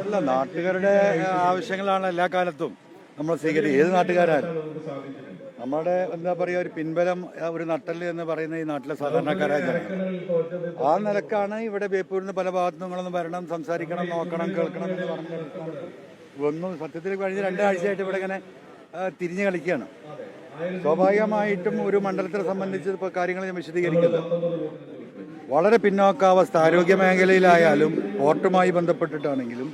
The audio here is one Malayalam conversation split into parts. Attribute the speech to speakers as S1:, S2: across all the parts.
S1: അല്ല, നാട്ടുകാരുടെ ആവശ്യങ്ങളാണ് എല്ലാ കാലത്തും നമ്മൾ സ്വീകരിക്കുക. ഏത് നാട്ടുകാരായാലും നമ്മുടെ എന്താ പറയുക, ഒരു പിൻബലം, ഒരു നട്ടല് എന്ന് പറയുന്ന ഈ നാട്ടിലെ സാധാരണക്കാരായ ജനങ്ങൾ. ആ നിലക്കാണ് ഇവിടെ ബേപ്പൂരിൽ നിന്ന് പല ഭാഗത്തു നിങ്ങളൊന്ന് വരണം, സംസാരിക്കണം, നോക്കണം, കേൾക്കണം എന്ന് പറഞ്ഞു. ഒന്നും സത്യത്തിൽ കഴിഞ്ഞ 2 ആഴ്ചയായിട്ട് ഇവിടെ ഇങ്ങനെ തിരിഞ്ഞു കളിക്കുകയാണ്. സ്വാഭാവികമായിട്ടും ഒരു മണ്ഡലത്തെ സംബന്ധിച്ച് ഇപ്പോൾ കാര്യങ്ങൾ ഞാൻ വിശദീകരിക്കുന്നത് വളരെ പിന്നോക്കാവസ്ഥ, ആരോഗ്യ മേഖലയിലായാലും പോർട്ടുമായി ബന്ധപ്പെട്ടിട്ടാണെങ്കിലും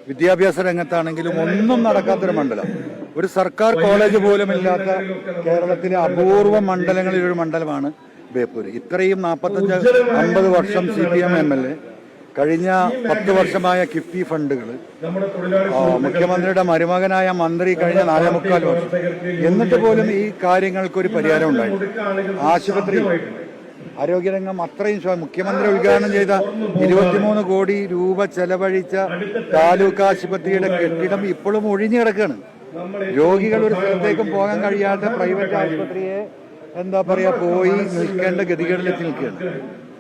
S1: വിദ്യാഭ്യാസ രംഗത്താണെങ്കിലും ഒന്നും നടക്കാത്തൊരു മണ്ഡലം. ഒരു സർക്കാർ കോളേജ് പോലും ഇല്ലാത്ത കേരളത്തിലെ അപൂർവ മണ്ഡലങ്ങളിൽ ഒരു മണ്ഡലമാണ് ബേപ്പൂർ. ഇത്രയും 45-50 വർഷം CPM MLA, കഴിഞ്ഞ 10 വർഷമായ കിഫ്ബി ഫണ്ടുകൾ, മുഖ്യമന്ത്രിയുടെ മരുമകനായ മന്ത്രി കഴിഞ്ഞ 4.25 വർഷം, എന്നിട്ട് പോലും ഈ കാര്യങ്ങൾക്കൊരു പരിഹാരം ഉണ്ടായി. ആശുപത്രി, ആരോഗ്യരംഗം അത്രയും മുഖ്യമന്ത്രി ഉദ്ഘാടനം ചെയ്ത 23 കോടി രൂപ ചെലവഴിച്ച താലൂക്ക് ആശുപത്രിയുടെ കെട്ടിടം ഇപ്പോഴും ഒഴിഞ്ഞു കിടക്കുകയാണ്. രോഗികൾ ഒരു സ്ഥലത്തേക്കും പോകാൻ കഴിയാത്ത പ്രൈവറ്റ് ആശുപത്രിയെ എന്താ പറയാ പോയി നിൽക്കേണ്ട ഗതികളിലെത്തി നിൽക്കുകയാണ്.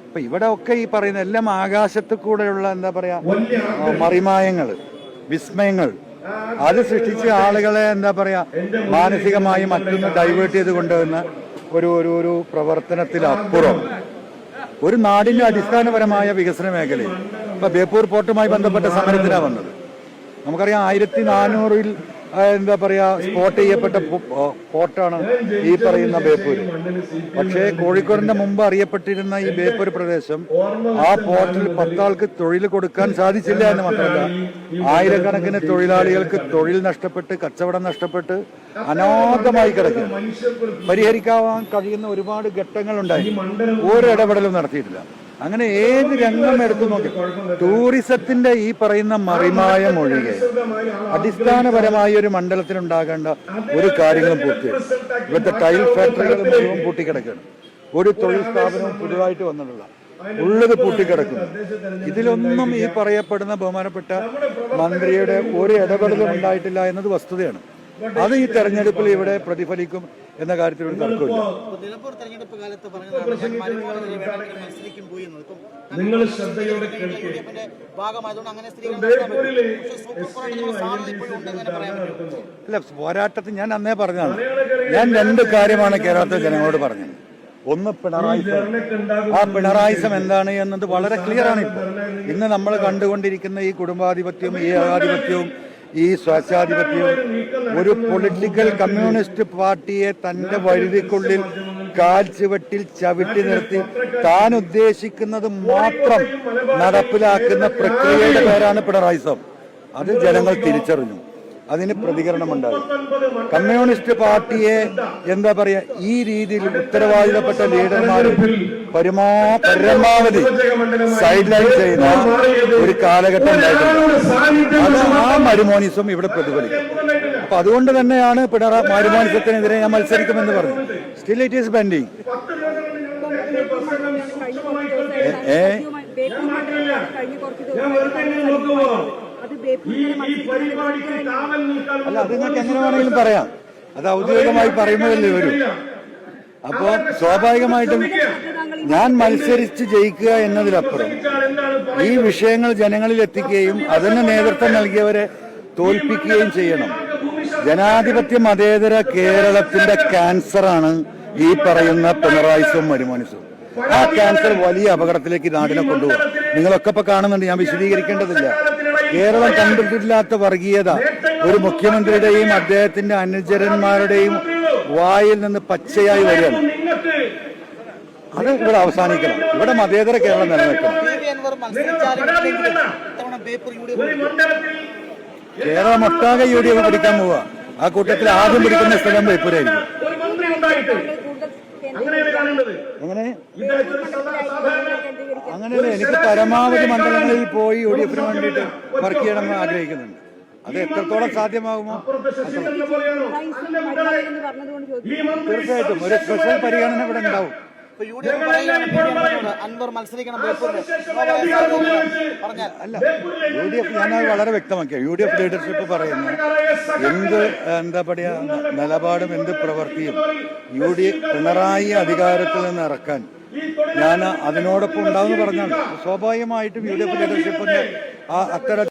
S1: അപ്പൊ ഇവിടെ ഒക്കെ ഈ പറയുന്ന എല്ലാം ആകാശത്ത് കൂടെയുള്ള എന്താ പറയാ മറിമായങ്ങള്, വിസ്മയങ്ങൾ, അത് സൃഷ്ടിച്ച് ആളുകളെ എന്താ പറയാ മാനസികമായി മറ്റൊന്ന് ഡൈവേർട്ട് ചെയ്ത് കൊണ്ടുവന്ന ഒരു പ്രവർത്തനത്തിലപ്പുറം ഒരു നാടിന്റെ അടിസ്ഥാനപരമായ വികസന മേഖലയിൽ ഇപ്പൊ ബേപ്പൂർ പോർട്ടുമായി ബന്ധപ്പെട്ട സമരത്തിനാണ് വന്നത്. നമുക്കറിയാം 1400-ൽ എന്താ പറയാ സ്പോട്ട് ചെയ്യപ്പെട്ട പോർട്ടാണ് ഈ പറയുന്ന ബേപ്പൂർ. പക്ഷേ കോഴിക്കോടിന്റെ മുമ്പ് അറിയപ്പെട്ടിരുന്ന ഈ ബേപ്പൂർ പ്രദേശം, ആ പോർട്ടിൽ 10 ആൾക്ക് തൊഴിൽ കൊടുക്കാൻ സാധിച്ചില്ല എന്ന് മാത്രമല്ല, ആയിരക്കണക്കിന് തൊഴിലാളികൾക്ക് തൊഴിൽ നഷ്ടപ്പെട്ട്, കച്ചവടം നഷ്ടപ്പെട്ട് അനാഥമായി കിടക്കും. പരിഹരിക്കാൻ കഴിയുന്ന ഒരുപാട് ഘട്ടങ്ങളുണ്ടായി, ഒരു ഇടപെടലും നടത്തിയിട്ടില്ല. അങ്ങനെ ഏത് രംഗം എടുത്തു നോക്കി ടൂറിസത്തിന്റെ ഈ പറയുന്ന മറിമായം ഒഴികെ അടിസ്ഥാനപരമായ ഒരു മണ്ഡലത്തിലുണ്ടാകേണ്ട ഒരു കാര്യങ്ങളും പൂർത്തിയായി. ഇവിടുത്തെ ടൈൽ ഫാക്ടറികൾ മുഴുവൻ പൂട്ടിക്കിടക്കുകയാണ്. ഒരു തൊഴിൽ സ്ഥാപനവും പുതുതായിട്ട് വന്നിട്ടില്ല, ഉള്ളത് പൂട്ടിക്കിടക്കുന്നു. ഇതിലൊന്നും ഈ പറയപ്പെടുന്ന ബഹുമാനപ്പെട്ട മന്ത്രിയുടെ ഒരു ഇടപെടലും ഉണ്ടായിട്ടില്ല എന്നത് വസ്തുതയാണ്. അത് ഈ തെരഞ്ഞെടുപ്പിൽ ഇവിടെ പ്രതിഫലിക്കും എന്ന കാര്യത്തിൽ ഒരു തർക്കമില്ല. അല്ല, പോരാട്ടത്തിൽ ഞാൻ അന്നേ പറഞ്ഞതാണ്. ഞാൻ 2 കാര്യമാണ് കേരളത്തിലെ ജനങ്ങളോട് പറഞ്ഞത്. ഒന്ന് പിണറായിസം. ആ പിണറായിസം എന്താണ് എന്നത് വളരെ ക്ലിയർ ആണ്. ഇന്ന് നമ്മൾ കണ്ടുകൊണ്ടിരിക്കുന്ന ഈ കുടുംബാധിപത്യവും ഈ ഏകാധിപത്യവും ഈ സ്വേച്ഛാധിപത്യവും ഒരു പൊളിറ്റിക്കൽ കമ്മ്യൂണിസ്റ്റ് പാർട്ടിയെ തന്റെ വഴുതിക്കുള്ളിൽ കാൽച്ചുവട്ടിൽ ചവിട്ടി നിർത്തി താൻ ഉദ്ദേശിക്കുന്നത് മാത്രം നടപ്പിലാക്കുന്ന പ്രക്രിയയുടെ പേരാണ് പിണറായിസം. അത് ജനങ്ങൾ തിരിച്ചറിഞ്ഞു, അതിന് പ്രതികരണമുണ്ടായി. കമ്മ്യൂണിസ്റ്റ് പാർട്ടിയെ എന്താ പറയാ ഈ രീതിയിൽ ഉത്തരവാദിത്തപ്പെട്ട ലീഡർമാരും പരമാവധി സൈഡ് ലൈൻ ചെയ്യുന്ന ഒരു കാലഘട്ടം ഉണ്ടായിട്ടുണ്ട്. അത് ആ മരുമോനിസം ഇവിടെ പ്രതിഫലിക്കും. അപ്പൊ അതുകൊണ്ട് തന്നെയാണ് മരുമോനിസത്തിനെതിരെ ഞാൻ മത്സരിക്കുമെന്ന് പറഞ്ഞു. Still it is pending. അല്ല, അത് നിങ്ങൾക്ക് എങ്ങനെ വേണമെങ്കിലും പറയാം. അത് ഔദ്യോഗികമായി പറയുമ്പോഴല്ലേ വരും. അപ്പോ സ്വാഭാവികമായിട്ടും ഞാൻ മത്സരിച്ച് ജയിക്കുക എന്നതിലപ്പുറം ഈ വിഷയങ്ങൾ ജനങ്ങളിൽ എത്തിക്കുകയും അതിന് നേതൃത്വം നൽകിയവരെ തോൽപ്പിക്കുകയും ചെയ്യണം. ജനാധിപത്യ മതേതര കേരളത്തിന്റെ ക്യാൻസറാണ് ഈ പറയുന്ന പിണറായിസവും മരുമോനിസവും. ആ ക്യാൻസർ വലിയ അപകടത്തിലേക്ക് നാടിനെ കൊണ്ടുപോകും. നിങ്ങളൊക്കെ ഇപ്പൊ കാണുന്നുണ്ട്, ഞാൻ വിശദീകരിക്കേണ്ടതില്ല. കേരളം കണ്ടിട്ടില്ലാത്ത വർഗീയത ഒരു മുഖ്യമന്ത്രിയുടെയും അദ്ദേഹത്തിന്റെ അനുചരന്മാരുടെയും വായിൽ നിന്ന് പച്ചയായി വരികയാണ്. അത് ഇവിടെ അവസാനിക്കണം. ഇവിടെ മതേതര കേരളം നിലനിൽക്കണം. കേരളം ഒട്ടാകെ UDF പിടിക്കാൻ പോവുക. ആ കൂട്ടത്തിൽ ആദ്യം പിടിക്കുന്ന സ്ഥലം ബേപ്പൂരായിരിക്കും. അങ്ങനെയല്ല, എനിക്ക് പരമാവധി മണ്ഡലങ്ങളിൽ പോയി UDF-ന് വേണ്ടിയിട്ട് വർക്ക് ചെയ്യണമെന്ന് ആഗ്രഹിക്കുന്നുണ്ട്. അത് എത്രത്തോളം സാധ്യമാകുമോ തീർച്ചയായിട്ടും ഒരു സ്പെഷ്യൽ പരിഗണന ഇവിടെ ഉണ്ടാവും. അല്ല, UDF ഞാനത് വളരെ വ്യക്തമാക്കിയ UDF ലീഡർഷിപ്പ് പറയുന്ന എന്ത് എന്താ പറയുക നിലപാടും എന്ത് പ്രവൃത്തിയും പിണറായി അധികാരത്തിൽ നിന്ന് ഇറക്കാൻ ഞാൻ അതിനോടൊപ്പം ഉണ്ടാവുമെന്ന് പറഞ്ഞാണ്. സ്വാഭാവികമായിട്ടും UDF ലീഡർഷിപ്പിന്റെ അത്തരം